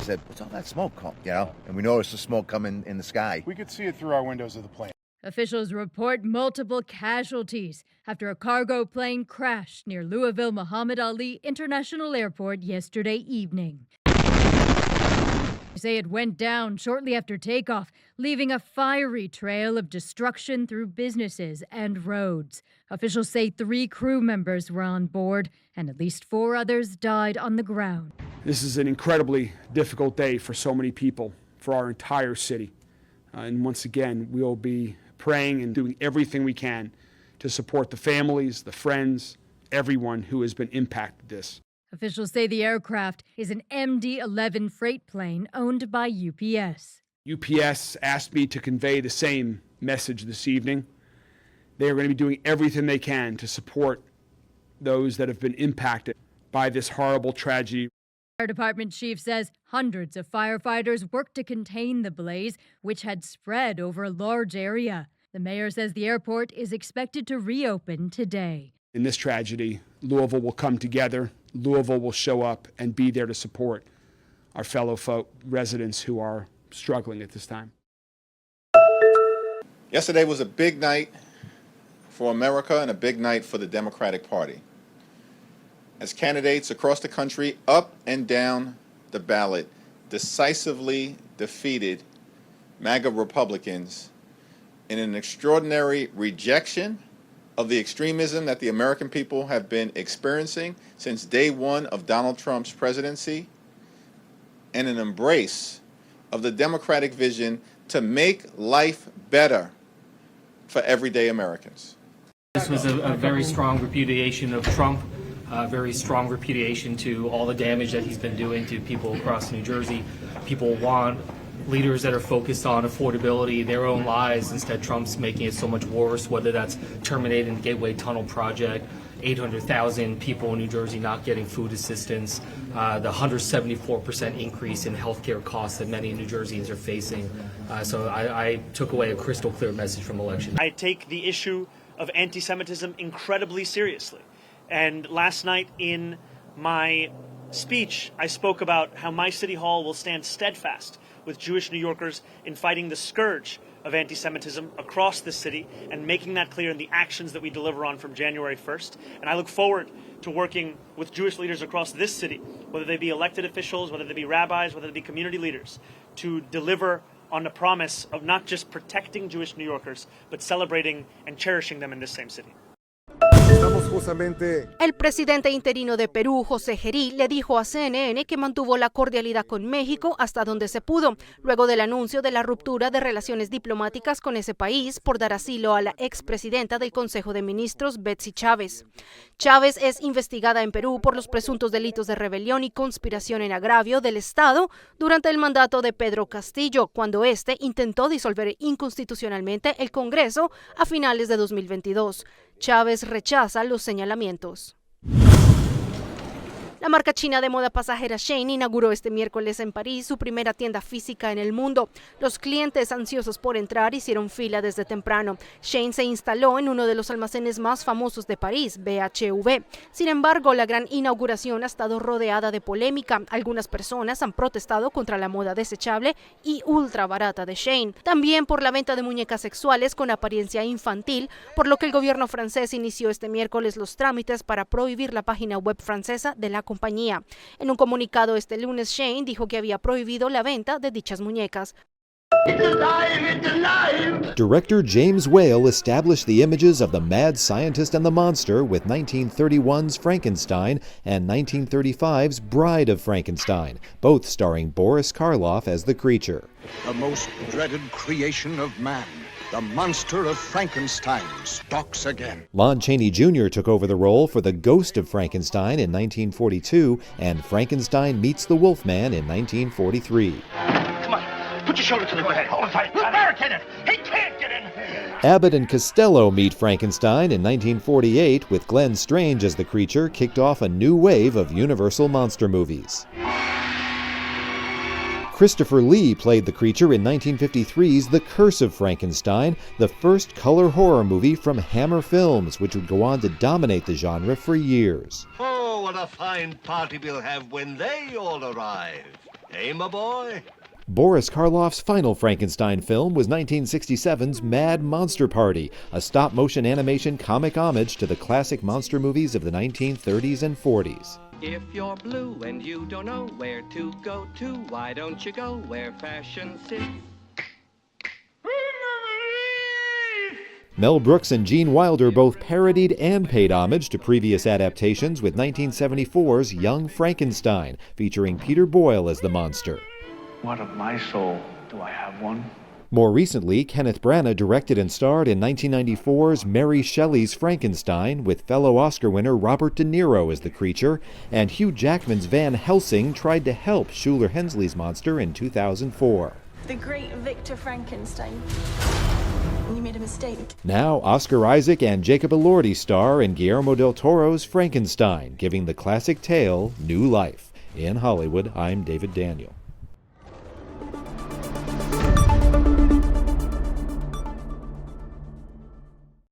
said, "What's all that smoke?" And we noticed the smoke coming in the sky. We could see it through our windows of the plane. Officials report multiple casualties after a cargo plane crashed near Louisville Muhammad Ali International Airport yesterday evening. They say it went down shortly after takeoff, leaving a fiery trail of destruction through businesses and roads. Officials say 3 crew members were on board and at least 4 others died on the ground. This is an incredibly difficult day for so many people, for our entire city. And once again, we'll be praying and doing everything we can to support the families, the friends, everyone who has been impacted this. Officials say the aircraft is an MD-11 freight plane owned by UPS. UPS asked me to convey the same message this evening. They are going to be doing everything they can to support those that have been impacted by this horrible tragedy. Fire department chief says hundreds of firefighters worked to contain the blaze, which had spread over a large area. The mayor says the airport is expected to reopen today. In this tragedy, Louisville will come together. Louisville will show up and be there to support our fellow residents who are struggling at this time. Yesterday was a big night for America and a big night for the Democratic Party. As candidates across the country, up and down the ballot, decisively defeated MAGA Republicans in an extraordinary rejection of the extremism that the American people have been experiencing since day one of Donald Trump's presidency, and an embrace of the Democratic vision to make life better for everyday Americans. This was a very strong repudiation of Trump. Very strong repudiation to all the damage that he's been doing to people across New Jersey. People want leaders that are focused on affordability, their own lives. Instead, Trump's making it so much worse, whether that's terminating the Gateway Tunnel project, 800,000 people in New Jersey not getting food assistance, the 174% increase in healthcare costs that many New Jerseyans are facing. So I took away a crystal clear message from election. I take the issue of anti-Semitism incredibly seriously. And last night in my speech, I spoke about how my city hall will stand steadfast with Jewish New Yorkers in fighting the scourge of anti-Semitism across the city and making that clear in the actions that we deliver on from January 1st. And I look forward to working with Jewish leaders across this city, whether they be elected officials, whether they be rabbis, whether they be community leaders, to deliver on the promise of not just protecting Jewish New Yorkers, but celebrating and cherishing them in this same city. El presidente interino de Perú, José Gerí, le dijo a CNN que mantuvo la cordialidad con México hasta donde se pudo, luego del anuncio de la ruptura de relaciones diplomáticas con ese país por dar asilo a la expresidenta del Consejo de Ministros, Betsy Chávez. Chávez es investigada en Perú por los presuntos delitos de rebelión y conspiración en agravio del Estado durante el mandato de Pedro Castillo, cuando éste intentó disolver inconstitucionalmente el Congreso a finales de 2022. Chávez rechaza los señalamientos. La marca china de moda pasajera Shein inauguró este miércoles en París su primera tienda física en el mundo. Los clientes ansiosos por entrar hicieron fila desde temprano. Shein se instaló en uno de los almacenes más famosos de París, BHV. Sin embargo, la gran inauguración ha estado rodeada de polémica. Algunas personas han protestado contra la moda desechable y ultra barata de Shein. También por la venta de muñecas sexuales con apariencia infantil, por lo que el gobierno francés inició este miércoles los trámites para prohibir la página web francesa de la compañía. En un comunicado este lunes, Shein dijo que había prohibido la venta de dichas muñecas. Director James Whale established the images of the mad scientist and the monster with 1931's Frankenstein and 1935's Bride of Frankenstein, both starring Boris Karloff as the creature. The most dreaded creation of man. The monster of Frankenstein stalks again. Lon Chaney Jr. took over the role for The Ghost of Frankenstein in 1942 and Frankenstein Meets the Wolfman in 1943. Come on, put your shoulder to the ground. Hold on tight. We'll barricade it. He can't get in. Abbott and Costello Meet Frankenstein in 1948 with Glenn Strange as the creature kicked off a new wave of Universal monster movies. Christopher Lee played the creature in 1953's The Curse of Frankenstein, the first color horror movie from Hammer Films, which would go on to dominate the genre for years. Oh, what a fine party we'll have when they all arrive. Hey, my boy. Boris Karloff's final Frankenstein film was 1967's Mad Monster Party, a stop-motion animation comic homage to the classic monster movies of the 1930s and 40s. If you're blue and you don't know where to go to, why don't you go where fashion sits? Mel Brooks and Gene Wilder both parodied and paid homage to previous adaptations with 1974's Young Frankenstein, featuring Peter Boyle as the monster. What of my soul? Do I have one? More recently, Kenneth Branagh directed and starred in 1994's Mary Shelley's Frankenstein with fellow Oscar winner Robert De Niro as the creature, and Hugh Jackman's Van Helsing tried to help Shuler Hensley's monster in 2004. The great Victor Frankenstein. You made a mistake. Now, Oscar Isaac and Jacob Elordi star in Guillermo del Toro's Frankenstein, giving the classic tale new life. In Hollywood, I'm David Daniel.